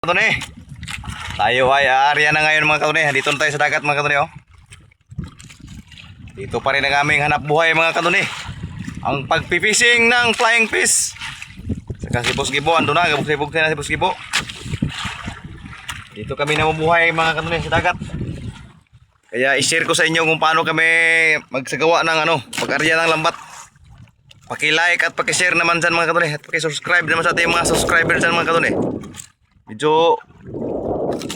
Kadune, tayo ay area na ngayon mga kadune. Dito na tayo sa dagat mga kadune, oh. Dito pa rin ang aming hanap buhay mga kadune. Ang pagpipishing ng flying fish. Saka si Boss Gibo, ando na, gabog na si Boss Gibo. Dito kami namumuhay mga kadune sa dagat. Kaya i-share ko sa inyo kung paano kami magsagawa ng pag-arya ng lambat. Paki-like at paki-share naman dyan mga kadune. At paki-subscribe naman sa ating mga subscribers dyan mga kadune. Medyo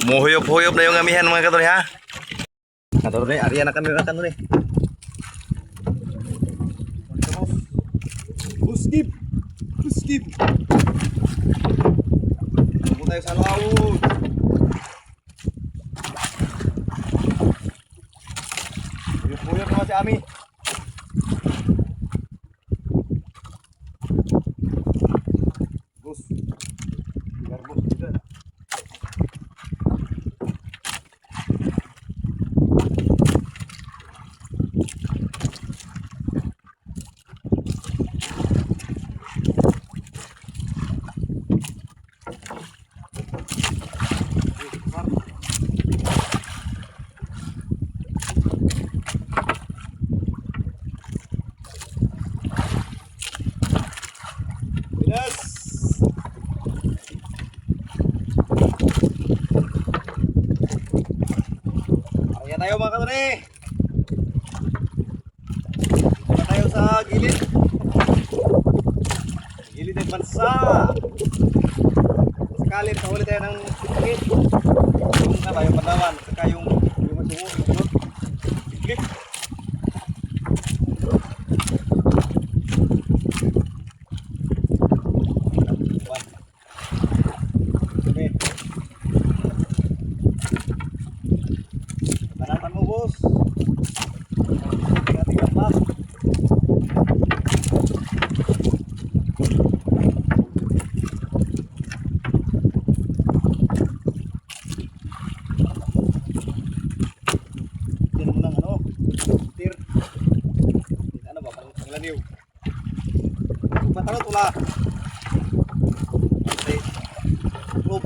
muhuyop-huyop na yung amihan mga kadune, ha. Kadune, arya na kami mga kadune. Buskip! Buskip! Tunggu tayo sa laut. Huyop-huyop naman si Ami. Bus. Biar bus juga. Yes. Arya tayo mga kadune. Dito tayo sa gilid. Gilid ng bansa. Sakali nakahuli tayo ng pagkit. Yung yung Palawan. Saka yung masungo. Clip. Panatan mo, boss. Tingnan pa. Tingnan mo ng tir. Ano ba? Parang panglaniw. Patalo tula. Okay. Loop.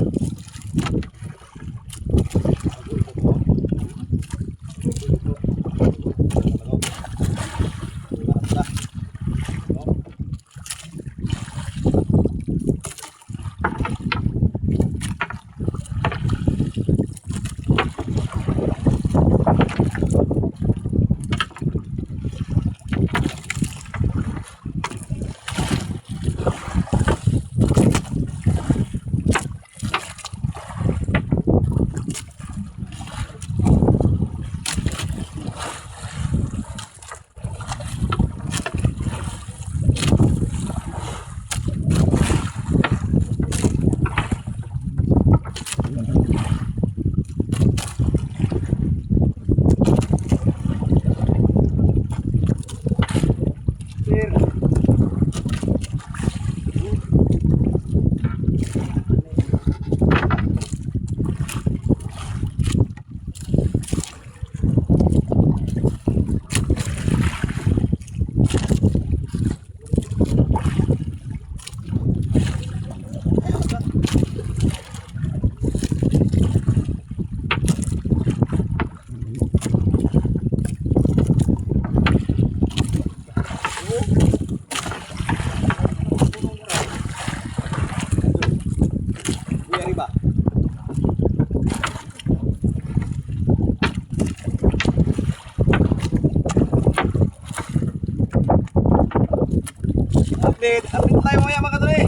Update tayo maya mga kadre.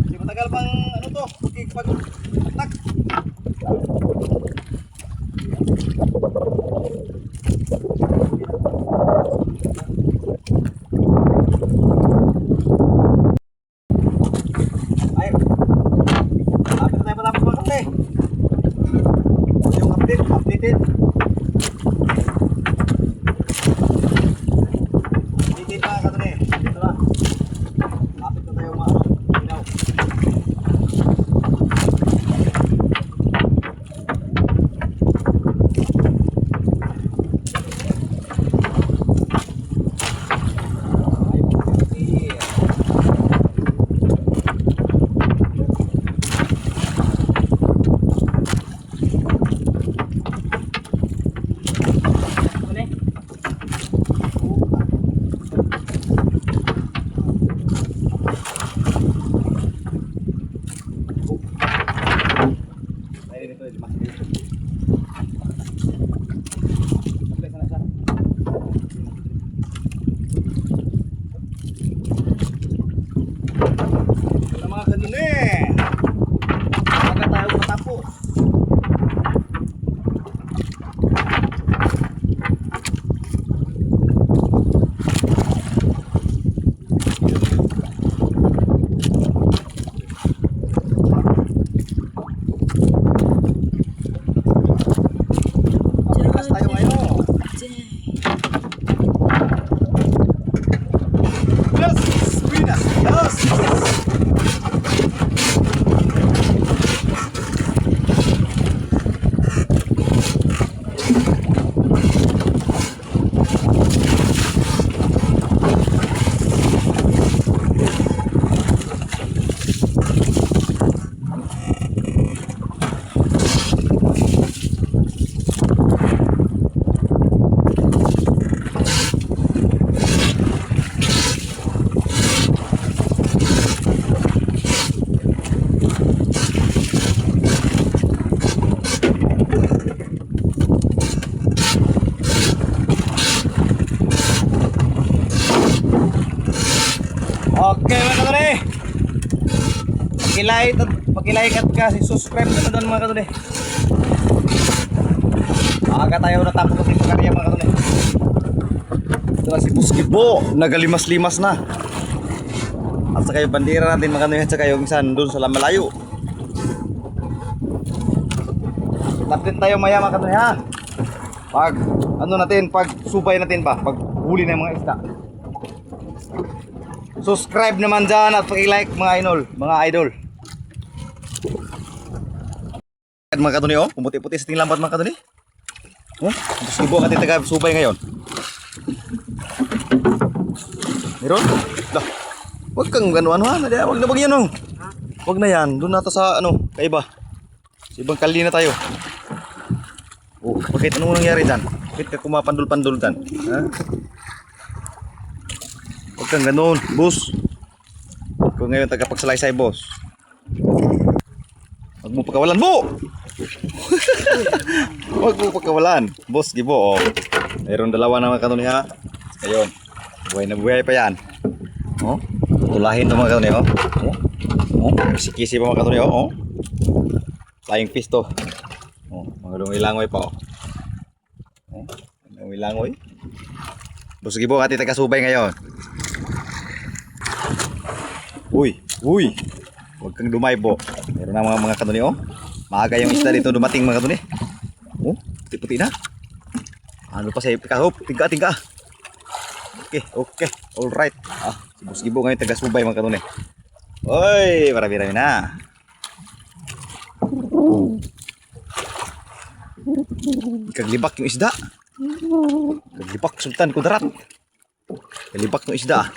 Hindi matagal pang to, pag-tak. Ay, lapit na tayo matapos mga kadre. Yung updated. Updated mga kadre. Dito na. Lapit na tayo mga ilaw. Pag-like at kasi subscribe naman doon mga kaduli. Aga tayo natapos sa pagkarya mga kaduli. Ito na si Buskibo, nagalimas-limas na. At saka yung bandera natin mga kaduli, at saka yung isa doon sa malayo. Tapos tayo maya mga kaduli ha. Pag ano natin, pag subay natin ba, pag huli ng mga isda. Subscribe naman dyan at pag-like mga idol. Mga kaduni oh, pumuti-puti sa ting lambat mga kaduni. Oh, subo ka taga subay ngayon. Meron? Dah. Wag kang gano'n ha, wag na yan oh. Wag na yan, doon nato sa ano, kaiba. Sa ibang kali na tayo. Oh, bakit anong nangyari dyan? Bakit ka kumapandol-pandol dyan? Ha? Wag kang gano'n, boss. Kung ngayon tagapagsalaysay, boss. Wag mo pagkawalan mo! Wag mo pagkawalan. Boss, gibo, oh. Mayroon dalawa na mga kanuni ha. Ayun. Buhay na buhay pa yan. Oh, tulahin ito mga kanuni, oh. Oh, kisi-kisi pa mga kanuni, oh. Flying fish to. Oh, mga lumilangoy pa, oh. Oh, lumilangoy. Boss, gibo, ati taga-subay ngayon. Uy. Huwag kang dumaybo. Meron na mga kanuni, oh. Maaga yung isda dito dumating mga kanuni. Oh, puti-puti na. Ano pa sa kahop? Tingka. Okay. Alright. Si Boss Gibo ngayon taga-subay mga kanuni. Oy, marami-rami na. Kaglibak yung isda. Kaglibak, Sultan Kudarat. Kaglibak yung isda.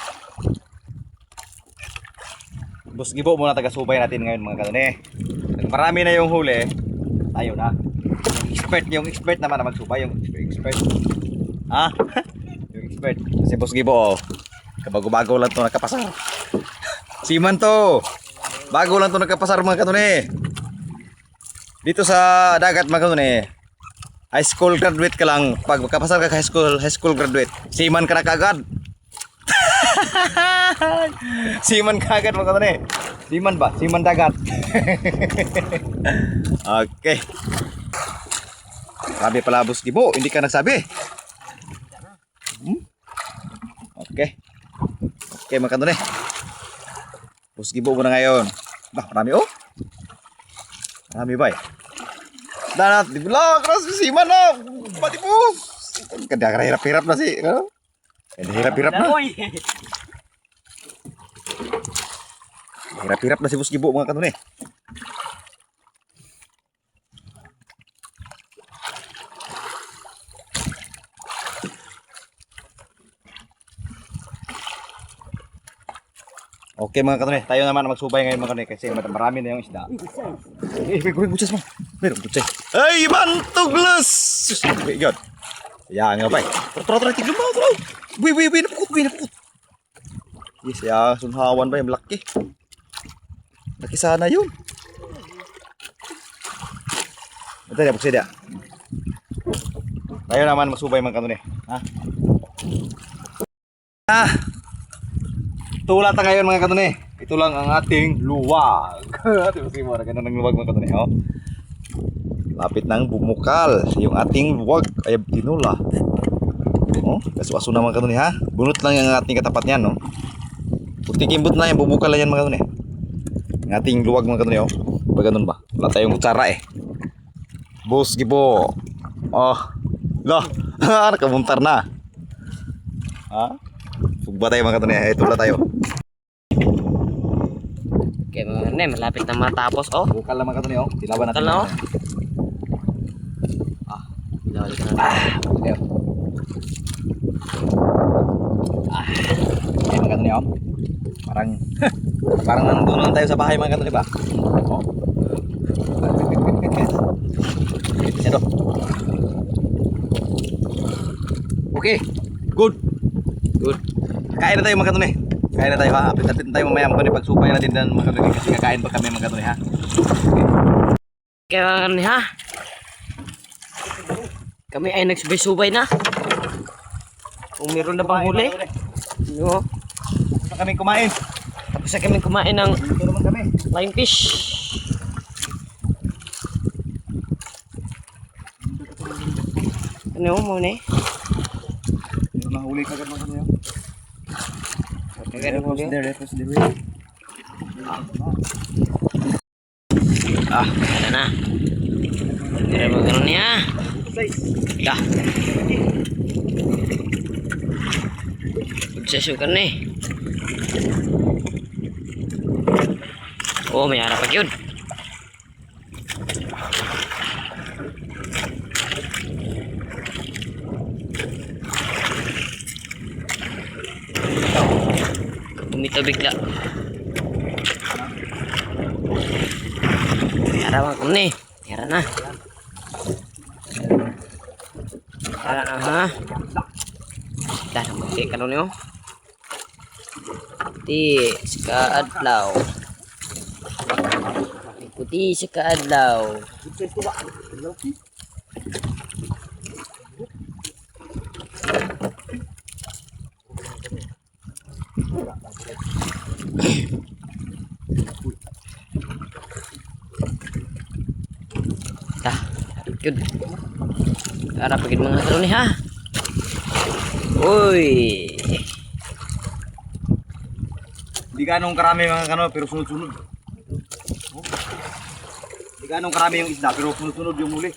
Boss Gibo muna taga-subay natin ngayon mga kanuni. Marami na yung huli, tayo na. Yung expert naman na magsubay, yung expert. Ha? Yung expert. Si Boss Gibo, oh. Kabago-bago lang to nakapasar. Siman to. Bago lang to nakapasar mga kanuni. Dito sa dagat mga kanuni. High school graduate ka lang. Pag makapasar ka high school graduate, siman ka na kagad. Siman kagad mga kanuni. Siman ba? Siman dagat. Okay. Sabi pala Boss Gibo, hindi ka nagsabi. Okay. Okay mga kanuni. Boss Gibo muna ngayon. Bah, marami oh. Marami ba eh. Danat, di bilang keras siman na. Pati Boss. Kada hirap-hirap na si. Kada hirap-hirap na. Hirap-hirap na si Boss Gibo mga kanuni. Okay mga kanuni, tayo naman magsubay ngayon mga kanuni kasi marami na yung isda. May butsas mo. Meron butsas. Ay, bantuglas! God. Yan nga ba? Tara, tignan mo. Uy, napukot. Yes, ya, sunhawan ba yung laki. Laki sana yun. Ito na, buksid ya. Tayo naman magsubay mga kanuni. Tulad na ngayon mga kanuni. Ito lang ang ating luwag. Ito kasi mo, ganun ang luwag mga kanuni. Oh. Lapit ng bumukal. Yung ating luwag ay tinula. Oh, kaso-aso na mga kanuni ha. Bunot lang yung ating katapat niyan. No? Puti-kimbot na yan, bumukal na yan mga kanuni. Yung ating luwag mga kanuni. Oh. Ba ganun ba? Wala tayong kutsara eh. Boss Gibo. Oh. Lah, nakamuntar na. Ha? Sugba tayo mga kanuni. Ito na tayo. Okay mga kanuni, malapit na matapos oh. Bukal na mga kanuni oh. Tilawan natin. Bukal na oh. Tilawan natin. Okay. Okay mga kanuni oh. Parang nandun lang tayo sa bahay mga kanuni ba? Oh. Ito. Okay. Good. Kain na tayo mga kanuni. Kain na tayo ha. Apit-apit na tayo mamaya mga kanuni. Pagsupay natin din mga kanuni. Kasi kakain pa kami mga kanuni ha. Okay mga kanuni ha. Kami ay nagsubay-subay na. Kung meron na bang huli. Yo. Gusto kami kumain. Tapos na kami kumain ng kami. Flying fish. Ano mo ni? Meron na huli kagad mga kanoy. Kagad mo There, repos there. Ah, ada na. Kaya mo ganun niya. Dah. Susukan ni. Oh, may harap yun. Bumitaw bigla. Harap ako ni. Harap na. Harap na ha. Dah naman ka nun yun. Puti sa kaadlaw. Puti sa kaadlaw. Dah, yun. Harap pagin mga karon ni ha. Uy. Hindi ganong karami mga kano, pero sunod-sunod. Hindi ganong karami yung isda, pero sunod-sunod yung huli.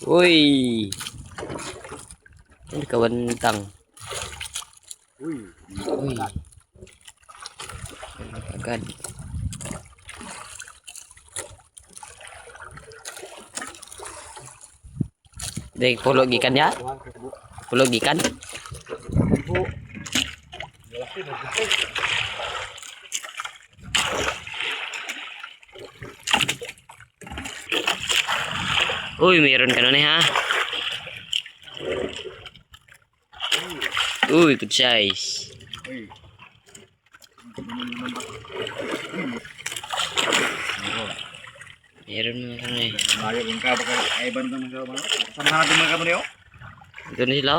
Uy. Ini kawantang. Uy. Uy. Agad. Dek pulog ikan ya? Pulog ikan. Uy, mayroon ka nun ha. Uy, good size. Uy. Mayroon mga kanun eh. Mayo kung ka baka ay ban ka mga kano. Sama natin mga kano niyo. Ito na sila.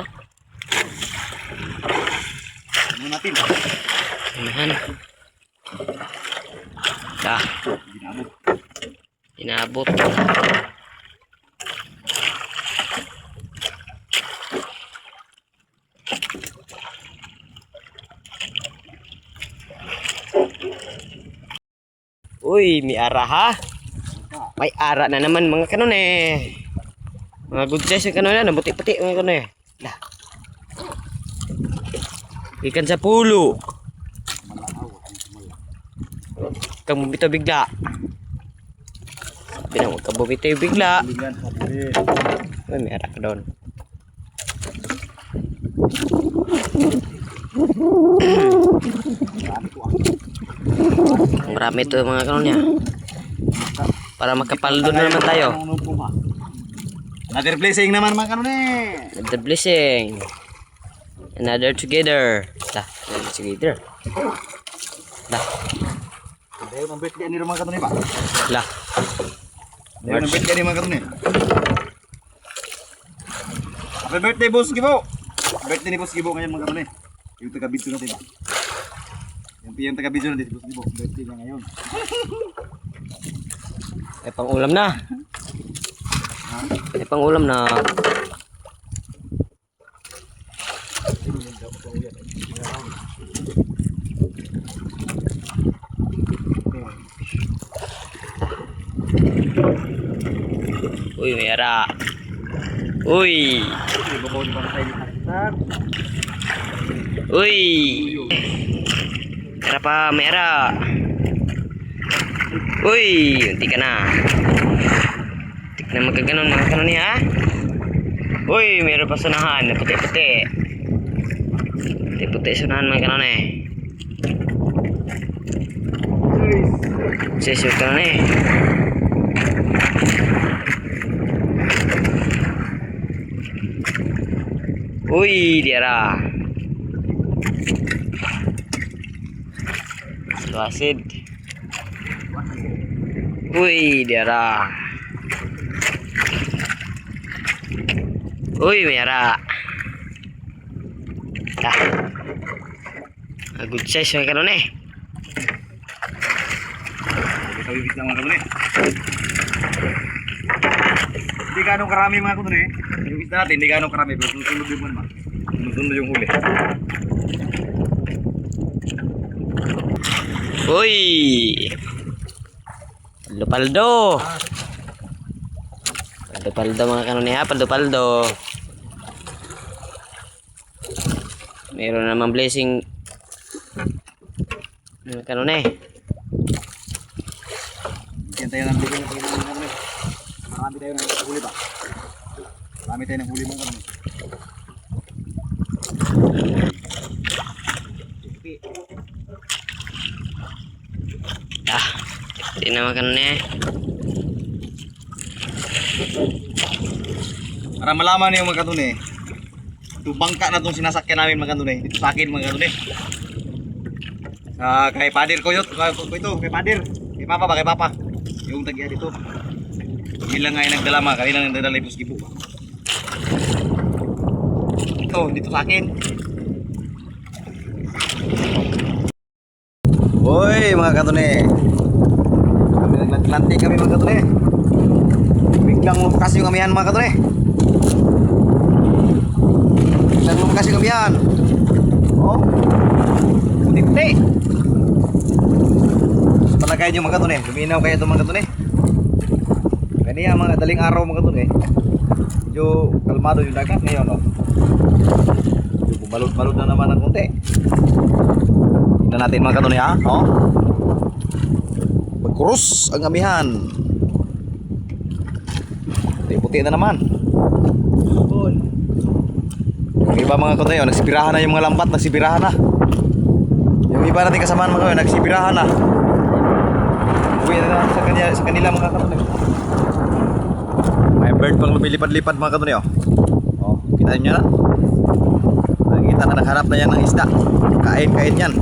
Ano natin? Unahan. Dah. Dinabot. Inabot. Uy, may ara ha. May ara na naman mga kanon eh. Mga good size yung kanon na, nabuti-puti mga kanon eh. Lah. Ikan sa pulo. Kang bumitaw bigla. Sabi na huwag kang bumitaw bigla. Bigan sa huli. Uy, may ara ka doon. Marami ito mga kanon niya. Para makapaldo na naman tayo. Another blessing naman mga kano ni. Another blessing. Another together. Dah, another together. Dah, Dayo ng birthday ni mga kano ni ba? lah. Dayo ng birthday ni mga kano ni. Happy birthday Boss Gibo. Birthday ni Boss Gibo ngayon mga kano ni. Yung taga-video natin ba? Yung taga-video natin si Boss Gibo. Birthday niya ngayon. Ay pang ulam na. Ay pang ulam na. Uy, may ara. Uy. Uy. Ara pa, may ara. Uy, unti ka na. Unti ka na magkaganon mga kanon niya. Uy, mayroon pa sunahan na puti-puti. Puti-puti sunahan mga kanon eh. Sisyo ka na eh. Uy, diara. Wasid. Uy, diara. Uy, mayara. Tah. Good size mga kanon eh. Kawibit lang mga kaduli. Hindi ganong karami mga kaduli. Kawibit na natin, hindi ganong karami. Pero sunod yung man. Sunod yung huli. Uy! Paldo-paldo! Paldo-paldo mga kanon ha, paldo-paldo. Meron namang blessing mga kanon eh. Yan tayo ng huli mga kaduli. Marami tayo ng huli ba? Marami tayo ng huli mga kaduli. Ah, hindi na mga kanon eh. Para malaman niyo mga kaduli. Ito bangka na itong sinasakyan namin mga kaduli. Dito sa akin mga kaduli. Kay Padir ko ito, kay Padir. Kay Papa ba, kay Papa. Yung tagya dito. Ilang nga yung nagdala mga, kanina nagdala yung gibo. Ito, dito sa akin. Hoy mga katune. Kami naglantik kami mga katune. Biglang lumakas yung amihan mga katune. Biglang lumakas yung amihan. Oh. Puti-puti. Palagay nyo mga katune. Luminaw kayo ito mga katune. Kaniya mga daling araw mga katune. Medyo kalmado yung dagat ngayon. No? Balot-balot na naman ng konti. Tingnan natin mga katune ha. Oh. Magkurus ang amihan. Puti-puti na naman. Yung iba mga katune, nagsibirahan na yung mga lambat, nagsibirahan na. Yung iba natin kasamaan mga katune, nagsibirahan na. Uwi na sa kanila mga katune. May bird pang lumilipad-lipad mga katune. Oh, kita nyo na. Nakikita na nagharap na yan ng isda. Kain yan.